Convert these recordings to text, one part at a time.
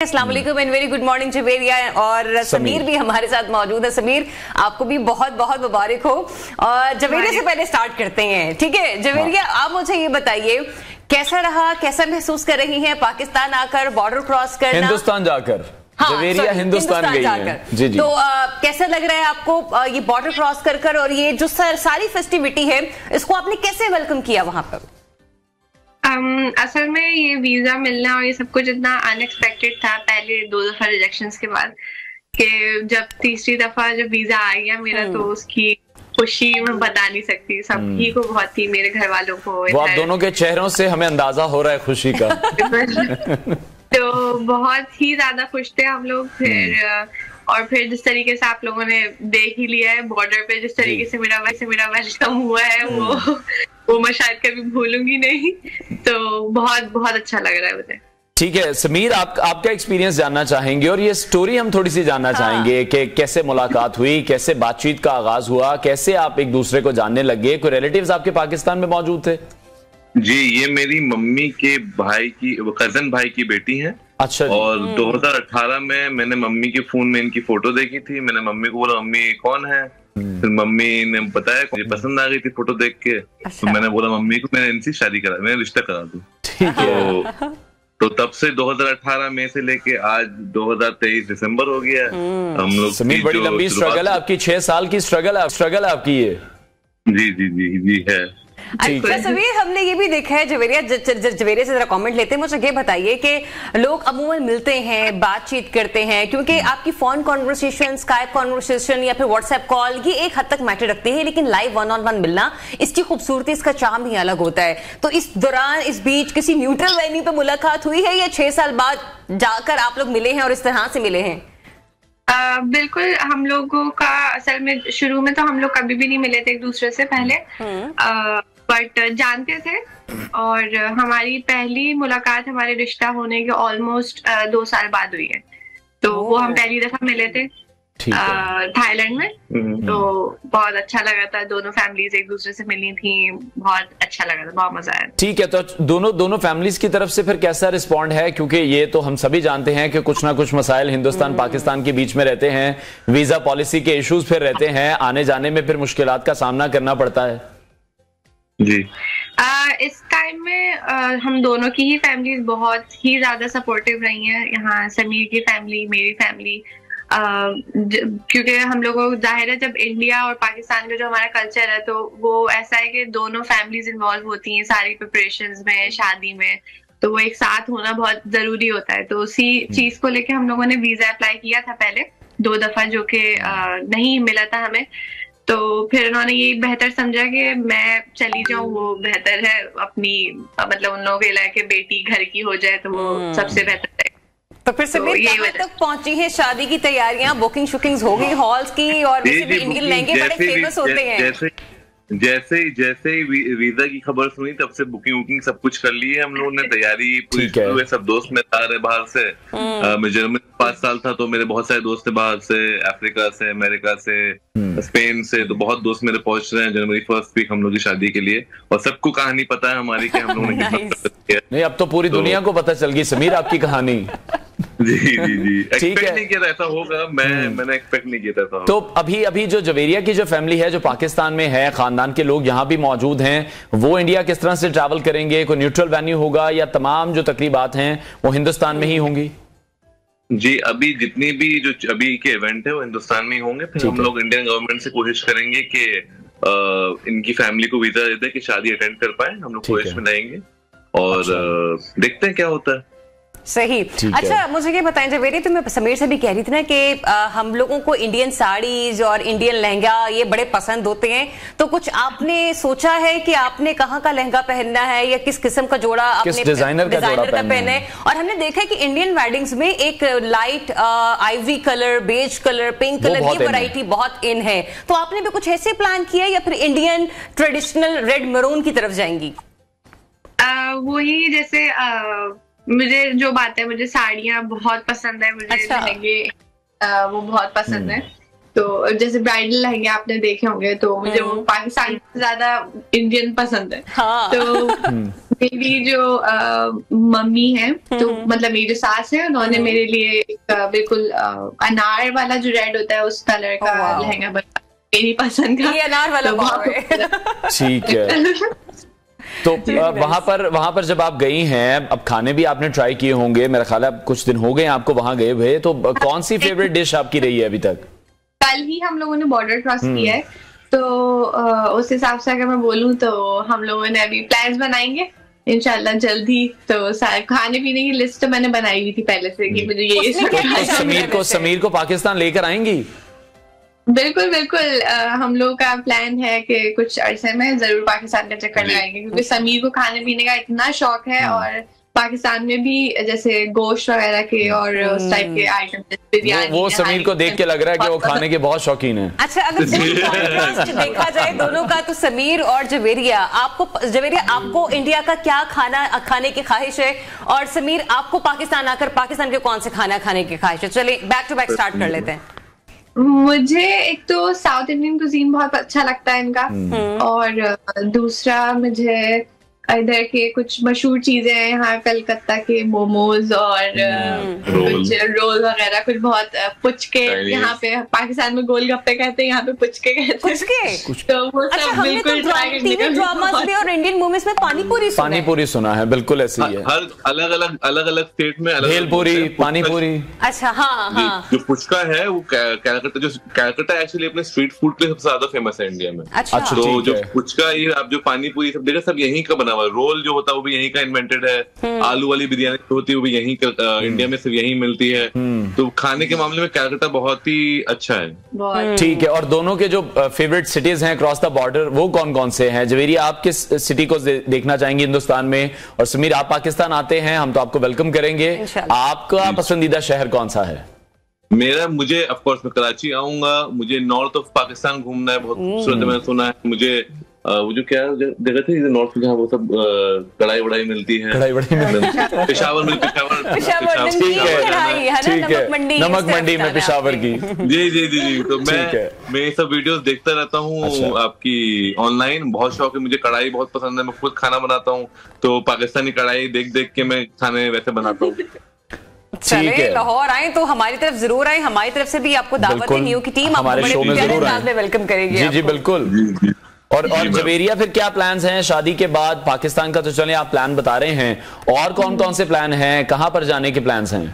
अस्सलाम वालेकुम and very good morning Javeria और समीर भी हमारे साथ मौजूद है। समीर, आपको भी बहुत बहुत मुबारक हो। और जवेरिया से पहले स्टार्ट करते हैं, ठीक है? जवेरिया, आप मुझे ये बताइए कैसा रहा, कैसा महसूस कर रही हैं पाकिस्तान आकर, बॉर्डर क्रॉस करना, हिंदुस्तान जाकर? हाँ, जवेरिया हिंदुस्तान गई है। जी जी। तो कैसा लग रहा है आपको ये बॉर्डर क्रॉस कर और ये जो सारी फेस्टिविटी है इसको आपने कैसे वेलकम किया वहां पर? असल में ये वीजा मिलना और ये सब कुछ इतना अनएक्सपेक्टेड था पहले 2 दफा रिजेक्शंस के बाद, कि जब तीसरी दफा जब वीजा आ गया मेरा तो उसकी खुशी मैं बता नहीं सकती। सभी को बहुत थी, मेरे घर वालों को। वो आप दोनों के चेहरों से हमें अंदाजा हो रहा है खुशी का। तो बहुत ही ज्यादा खुश थे हम लोग। फिर जिस तरीके से आप लोगों ने देख ही लिया है बॉर्डर पे, जिस तरीके से मेरा वेलकम हुआ है वो मैं शायद कभी भूलूंगी नहीं। तो बहुत बहुत अच्छा लग रहा है मुझे। ठीक है समीर, आपका एक्सपीरियंस जानना चाहेंगे और ये स्टोरी हम थोड़ी सी जानना चाहेंगे कि कैसे मुलाकात हुई, कैसे बातचीत का आगाज हुआ, कैसे आप एक दूसरे को जानने लगे। कोई रिलेटिव्स आपके पाकिस्तान में मौजूद थे? जी, ये मेरी मम्मी के भाई की, कजन भाई की बेटी है। अच्छा। और 2018 में मैंने मम्मी के फोन में इनकी फोटो देखी थी। मैंने मम्मी को बोला मम्मी कौन है? फिर मम्मी ने बताया, मुझे पसंद आ गई थी फोटो देख के। तो मैंने बोला मम्मी को मैंने इनसे शादी करा, मैंने रिश्ता करा दूं। ठीक है। तो तब से 2018 में से लेके आज 2023 दिसंबर हो गया। हम लोग समीर, बड़ी लंबी स्ट्रगल है आपकी, 6 साल की स्ट्रगल है आपकी ये। जी जी जी जी है। अच्छा समीर, हमने ये भी देखा है जवेरिया से जरा कमेंट लेते हैं। मुझे ये बताइए कि लोग अमूमन मिलते हैं, बातचीत करते हैं, क्योंकि आपकी फोन कॉन्वर्सेशन, स्काइप कॉन्वर्सेशन या फिर व्हाट्सएप कॉल ये एक हद तक मैटर रखती है, लेकिन लाइव 1-on-1 मिलना, इसकी खूबसूरती, इसका चार्म ही अलग होता है। तो इस दौरान, इस बीच किसी न्यूट्रल वेन्यू पे मुलाकात हुई है या 6 साल बाद जाकर आप लोग मिले हैं और इस तरह से मिले हैं? बिल्कुल, हम लोगों का असल में शुरू में तो हम लोग कभी भी नहीं मिले थे एक दूसरे से पहले, बट जानते थे। और हमारी पहली मुलाकात हमारे रिश्ता होने के ऑलमोस्ट 2 साल बाद हुई है। तो वो हम पहली दफा मिले थे थाईलैंड में। तो बहुत अच्छा लगा था, दोनों फैमिलीज एक दूसरे से मिली थी, बहुत अच्छा लगा था, बहुत मजा आया। ठीक है, तो दोनों फैमिलीज की तरफ से फिर कैसा रिस्पॉन्ड है? क्योंकि ये तो हम सभी जानते हैं कि कुछ ना कुछ मसाइल हिंदुस्तान पाकिस्तान के बीच में रहते हैं, वीजा पॉलिसी के इश्यूज फिर रहते हैं, आने जाने में फिर मुश्किलात का सामना करना पड़ता है। जी, इस टाइम में हम दोनों की ही फैमिलीज बहुत ही ज्यादा सपोर्टिव रही हैं। यहाँ समीर की फैमिली, मेरी फैमिली, क्योंकि हम लोगों को जाहिर है जब इंडिया और पाकिस्तान का जो हमारा कल्चर है तो वो ऐसा है कि दोनों फैमिलीज इन्वॉल्व होती हैं सारी प्रिपरेशंस में, शादी में, तो वो एक साथ होना बहुत जरूरी होता है। तो उसी चीज को लेके हम लोगों ने वीजा अप्लाई किया था पहले 2 दफा, जो कि नहीं मिला था हमें। तो फिर उन्होंने ये बेहतर समझा कि मैं चली जाऊं, वो बेहतर है अपनी, मतलब उन लोगों के इलाके बेटी घर की हो जाए तो वो सबसे बेहतर है। तो फिर समीर, कहाँ तक पहुंची है शादी की तैयारियां? बुकिंग शुकिंग्स हो गई हॉल्स की? और इंडियन लहंगे बड़े फेमस होते हैं। जैसे ही वीजा की खबर सुनी तब से बुकिंग सब कुछ कर ली है हम लोगों ने, तैयारी पूरी शुरू है। सब दोस्त मेरे आ रहे बाहर से। मैं जर्मनी 5 साल था तो मेरे बहुत सारे दोस्त थे बाहर से, अफ्रीका से, अमेरिका से, स्पेन से। तो बहुत दोस्त मेरे पहुंच रहे हैं जनवरी 1st वीक हम लोग की शादी के लिए। और सबको कहानी पता है हमारी कि हम लोगों ने कितना नहीं, अब तो पूरी दुनिया को पता चल गई समीर आपकी कहानी। जी जी जी, एक्सपेक्ट नहीं किया था ऐसा होगा। मैंने एक्सपेक्ट नहीं किया था। तो अभी जो जवेरिया की जो फैमिली है जो पाकिस्तान में है, खानदान के लोग यहाँ भी मौजूद हैं, वो इंडिया किस तरह से ट्रैवल करेंगे? कोई न्यूट्रल वेन्यू होगा या तमाम जो तकरीबात हैं वो हिंदुस्तान में ही होंगी? जी, अभी जितनी भी जो अभी के इवेंट है वो हिंदुस्तान में ही होंगे। फिर हम लोग इंडियन गवर्नमेंट से कोशिश करेंगे कि इनकी फैमिली को वीजा देते कि शादी अटेंड कर पाए। हम लोग कोशिश में रहेंगे और देखते हैं क्या होता है। सही। अच्छा, मुझे ये बताएं जवेरी, तो मैं समीर से भी कह रही थी ना कि हम लोगों को इंडियन साड़ीज और इंडियन लहंगा ये बड़े पसंद होते हैं। तो कुछ आपने सोचा है कि आपने कहाँ का लहंगा पहनना है या किस किस्म का जोड़ा आपने डिजाइनर का पहना है? और हमने देखा है कि इंडियन वेडिंग्स में एक light ivory colour, beige colour, pink colour, ये वैरायटी बहुत इन है। तो आपने भी कुछ ऐसे प्लान किया या फिर इंडियन ट्रेडिशनल रेड मरून की तरफ जाएंगी? वही, जैसे मुझे जो बात है, मुझे साड़ियाँ बहुत पसंद है, मुझे लहंगे वो बहुत पसंद है। तो जैसे ब्राइडल लहंगे आपने देखे होंगे, तो मुझे वो पाकिस्तान से ज्यादा इंडियन पसंद है। तो मेरी जो मम्मी है, तो मतलब मेरी जो सास है, उन्होंने मेरे लिए बिल्कुल अनार वाला जो रेड होता है उस कलर का लहंगा बनाया, मेरी पसंद का। ये अनार वाला ठीक है। तो वहां पर जब आप गई हैं, अब खाने भी आपने ट्राई किए होंगे, मेरा ख्याल है कुछ दिन हो गए आपको वहां गए हुए, तो कौन सी फेवरेट डिश आपकी रही है अभी तक? कल ही हम लोगों ने बॉर्डर क्रॉस किया है, तो उस हिसाब से अगर मैं बोलूं तो हम लोगों ने अभी प्लान्स बनाएंगे इंशाल्लाह जल्दी। तो खाने पीने की लिस्ट तो मैंने बनाई हुई थी पहले से कि मुझे ये समीर को पाकिस्तान लेकर आएंगी? बिल्कुल बिल्कुल, हम लोगों का प्लान है कि कुछ अरसे में जरूर पाकिस्तान का चक्कर लगाएंगे, क्योंकि समीर को खाने पीने का इतना शौक है, और पाकिस्तान में भी जैसे गोश्त वगैरह के और उस टाइप के आइटम, बिरयानी, वो समीर को देख के लग रहा है कि वो खाने के बहुत शौकीन है। अच्छा, अगर देखा जाए दोनों का, तो समीर और जवेरिया, आपको इंडिया का क्या खाना खाने की ख्वाहिश है, और समीर आपको पाकिस्तान आकर पाकिस्तान के कौन से खाना खाने की ख्वाहिश है? चलिए बैक टू बैक स्टार्ट कर लेते हैं। मुझे एक तो साउथ इंडियन कुजीन बहुत अच्छा लगता है इनका, और दूसरा मुझे इधर के कुछ मशहूर चीजें हैं यहाँ, कलकत्ता के मोमोज और कुछ रोल वगैरह, कुछ बहुत पुचके, यहाँ पे पाकिस्तान में गोलगप्पे कहते हैं, यहाँ पे पुचके कहते हैं, तो वो सब बिल्कुल ट्राई करने का। ड्रामास में और इंडियन मूवीज में पानीपुरी सुना है, बिल्कुल ऐसे ही है। हर अलग अलग स्टेट में भेलपुरी, पानीपुरी। अच्छा, हाँ। जो पुचका है वो कैलकाटा एक्चुअली अपने स्ट्रीट फूड के सबसे ज्यादा फेमस है इंडिया में। अच्छा, तो जो पुचका, ये आप जो पानीपुरी सब देखा, सब यहीं का बना हुआ। रोल जो होता है वो भी यहीं का इन्वेंटेड है, आलू वाली बिरयानी जो होती है वो भी यहीं इंडिया में सिर्फ यहीं मिलती है। तो खाने के मामले में कैलकाटा बहुत ही अच्छा है। ठीक है, और दोनों के जो फेवरेट सिटीज हैं क्रॉस द बॉर्डर, वो कौन कौन से हैं? जवेरिया, आप किस सिटी को देखना चाहेंगे हिंदुस्तान में? और समीर, आप पाकिस्तान आते हैं, हम तो आपको वेलकम करेंगे। आपका पसंदीदा शहर कौन सा है? मुझे ऑफ कोर्स मैं कराची आऊंगा। मुझे नॉर्थ ऑफ पाकिस्तान घूमना है, बहुत खूबसूरत है, मैंने सुना है। मुझे वो जो क्या जगह थी नॉर्थ में जहाँ वो सब कढ़ाई वढ़ाई मिलती है, पेशावर में, नमक मंडी में पेशावर की। जी। तो मैं ये सब वीडियोस देखता रहता हूँ। अच्छा। आपकी ऑनलाइन बहुत शौक है मुझे, कढ़ाई बहुत पसंद है, मैं खुद खाना बनाता हूँ, तो पाकिस्तानी कढ़ाई देख देख के मैं खाने वैसे बनाता हूँ। चले लाहौर आए तो हमारी तरफ जरूर आए, हमारी तरफ से भी आपको दावत है, न्यू की टीम हमारे शो में जरूर वेलकम करेगी। जी बिल्कुल। और जवेरिया, फिर क्या प्लान्स हैं शादी के बाद? पाकिस्तान का तो चले आप प्लान बता रहे हैं, और कौन कौन से प्लान हैं, कहां पर जाने के प्लान्स हैं?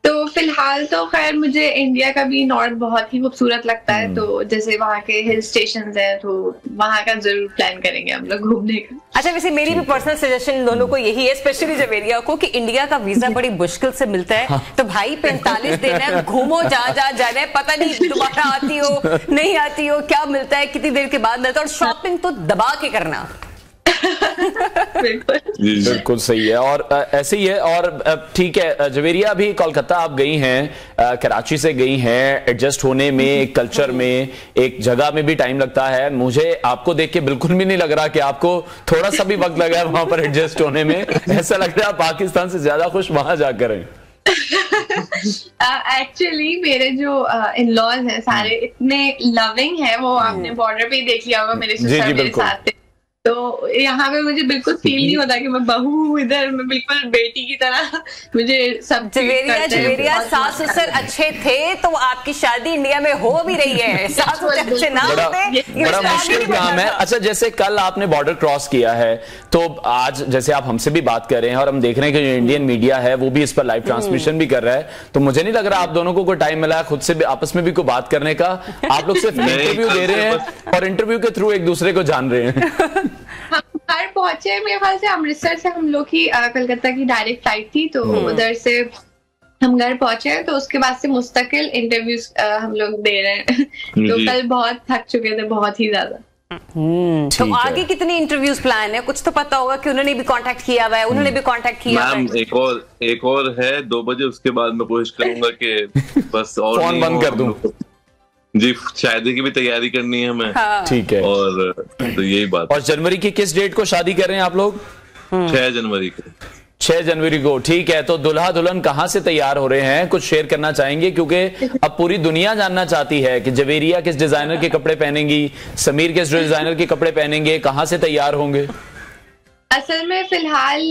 तो फिलहाल तो खैर मुझे इंडिया का भी नॉर्थ बहुत ही खूबसूरत लगता है, तो जैसे वहाँ के हिल स्टेशंस हैं, तो वहाँ का जरूर प्लान करेंगे हम लोग घूमने का। अच्छा, वैसे मेरी भी पर्सनल सजेशन दोनों को यही है, स्पेशली जवेरिया को, कि इंडिया का वीजा बड़ी मुश्किल से मिलता है, तो भाई 45 दिन है, घूमो, जहाँ जाना है, पता नहीं दोबारा आती हो नहीं आती हो, क्या मिलता है, कितनी देर के बाद मिलता है, और शॉपिंग तो दबा के करना। बिल्कुल सही है, और ऐसे ही है। और ठीक है जवेरिया, अभी कोलकाता आप गई हैं, कराची से गई हैं, एडजस्ट होने में, एक कल्चर में, एक जगह में भी टाइम लगता है। मुझे आपको देख के बिल्कुल भी नहीं लग रहा कि आपको थोड़ा सा भी वक्त लगा है वहां पर एडजस्ट होने में। ऐसा लग रहा है आप पाकिस्तान से ज्यादा खुश वहां जाकर हैं। एक्चुअली मेरे जो इन-लॉज हैं सारे इतने लविंग हैं, वो आपने बॉर्डर पे ही देख लिया होगा, मेरे सिस्टर मेरे साथ थे, तो यहाँ पे मुझे बिल्कुल फील नहीं होता कि मैं बहू हूँ इधर, मैं बिल्कुल बेटी की तरह मुझे सब। जवेरिया, सास ससुर अच्छे थे तो आपकी शादी इंडिया में हो भी रही है, सास ससुर अच्छे ना होते बड़ा मुश्किल काम है। अच्छा, जैसे कल आपने बॉर्डर क्रॉस किया है, तो आज जैसे आप हमसे भी बात कर रहे हैं, और हम देख रहे हैं कि जो इंडियन मीडिया है वो भी इस पर लाइव ट्रांसमिशन भी कर रहा है, तो मुझे नहीं लग रहा आप दोनों को कोई टाइम मिला है खुद से भी आपस में भी कोई बात करने का? आप लोग सिर्फ इंटरव्यू दे रहे हैं और इंटरव्यू के थ्रू एक दूसरे को जान रहे हैं। हम घर पहुंचे, मेरे ख्याल से अमृतसर से हम लोग की कलकत्ता की डायरेक्ट फ्लाइट थी, तो उधर से हम घर पहुंचे, तो उसके बाद से मुस्तकिल इंटरव्यूज हम लोग दे रहे हैं। तो कल बहुत थक चुके थे, बहुत ही ज्यादा। तो आगे कितनी इंटरव्यूज प्लान है? कुछ तो पता होगा कि उन्होंने भी कांटेक्ट किया हुआ है, उन्होंने भी कांटेक्ट किया है। एक और है 2 बजे, उसके बाद मैं कोशिश करूंगा कि बस और फोन बंद कर दूं। जी, शादी की भी तैयारी करनी है हमें। हाँ। ठीक है, और तो यही बात। और जनवरी की किस डेट को शादी कर रहे हैं आप लोग? 6 जनवरी को। 6 जनवरी को, ठीक है। तो दुल्हा दुल्हन कहाँ से तैयार हो रहे हैं, कुछ शेयर करना चाहेंगे? क्योंकि अब पूरी दुनिया जानना चाहती है कि जवेरिया किस डिजाइनर के कपड़े पहनेंगी, समीर किस डिजाइनर के कपड़े पहनेंगे, कहाँ से तैयार होंगे? असल में फिलहाल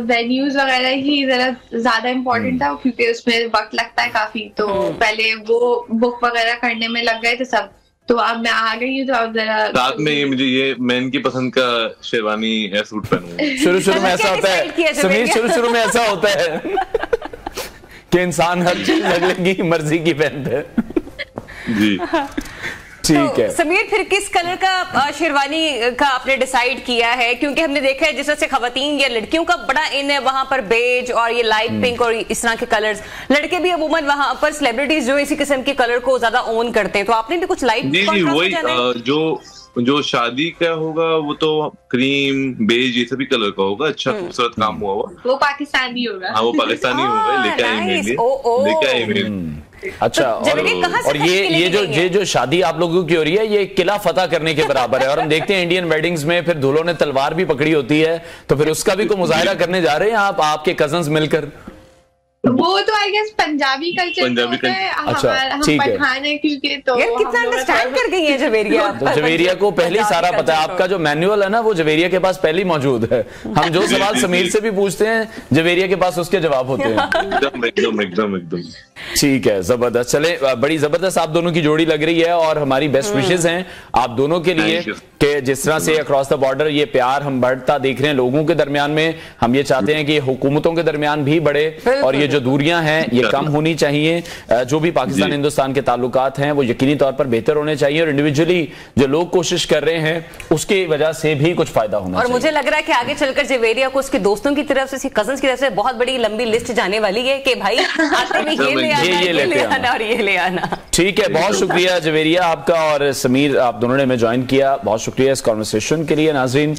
वेन्यूज वगैरह ही जरा ज्यादा इम्पोर्टेंट था, क्योंकि उसमें वक्त लगता है काफी, तो पहले वो बुक वगैरह करने में लग गए थे सब, तो अब मैं आ गई हूँ, तो अब जरा रात में मुझे ये मैन की पसंद का शेरवानी या सूट पहनूंगा। शुरू में ऐसा होता है समीर, शुरू में ऐसा होता है कि इंसान हर चीज अगले की मर्जी की पहनता है। जी ठीक है। समीर, फिर किस कलर का शेरवानी का आपने डिसाइड किया है? क्योंकि हमने देखा है जिस तरह से खवातीन या लड़कियों का बड़ा इन है वहां पर बेज और ये लाइट पिंक और इस तरह के कलर्स, लड़के भी अमूमन वहां पर सेलिब्रिटीज जो इसी किस्म के कलर को ज्यादा ओन करते हैं, तो आपने भी कुछ लाइट? जी वही जो शादी का होगा वो तो क्रीम बेज ये सभी कलर का होगा, अच्छा खूबसूरत काम हुआ हुआ, वो पाकिस्तानी होगा। हाँ वो पाकिस्तानी होगा, लेके आएंगे। अच्छा, और ये जो शादी आप लोगों की हो रही है, ये किला फतह करने के बराबर है। और हम देखते हैं इंडियन वेडिंग्स में फिर दूल्हों ने तलवार भी पकड़ी होती है, तो फिर उसका भी कोई मुजाहिरा करने जा रहे हैं आप, आपके कजन्स मिलकर? वो तो आई गेस पंजाबी कल्चर है, अच्छा ठीक है, पठान है, क्योंकि तो कितना अंडरस्टैंड कर गई है जवेरिया। तो जवेरिया को पहले सारा पता है, आपका जो मैनुअल है ना वो जवेरिया के पास पहले मौजूद है। हम जो सवाल समीर से भी पूछते हैं जवेरिया के पास उसके जवाब होते हैं। एकदम ठीक है, जबरदस्त। चले, बड़ी जबरदस्त आप दोनों की जोड़ी लग रही है और हमारी बेस्ट विशेष हैं आप दोनों के लिए कि जिस तरह से अक्रॉस द बॉर्डर ये प्यार हम बढ़ता देख रहे हैं लोगों के दरमियान में, हम ये चाहते हैं कि हुकूमतों के दरमियान भी बढ़े और ये जो दूरियां हैं ये कम होनी चाहिए। जो भी पाकिस्तान हिंदुस्तान के ताल्लुकात हैं वो यकीनी तौर पर बेहतर होने चाहिए और इंडिविजुअली जो लोग कोशिश कर रहे हैं उसकी वजह से भी कुछ फायदा होना चाहिए। और मुझे लग रहा है कि आगे चलकर जवेरिया को उसके दोस्तों की तरफ से, कजन्स की तरफ से बहुत बड़ी लंबी लिस्ट जाने वाली है कि भाई आते में ये ले आना और ये ले आना। ठीक है, बहुत शुक्रिया जवेरिया आपका और समीर, आप दोनों ने हमें ज्वाइन किया, बहुत शुक्रिया इस कॉन्वर्सेशन के लिए। नाज़रीन,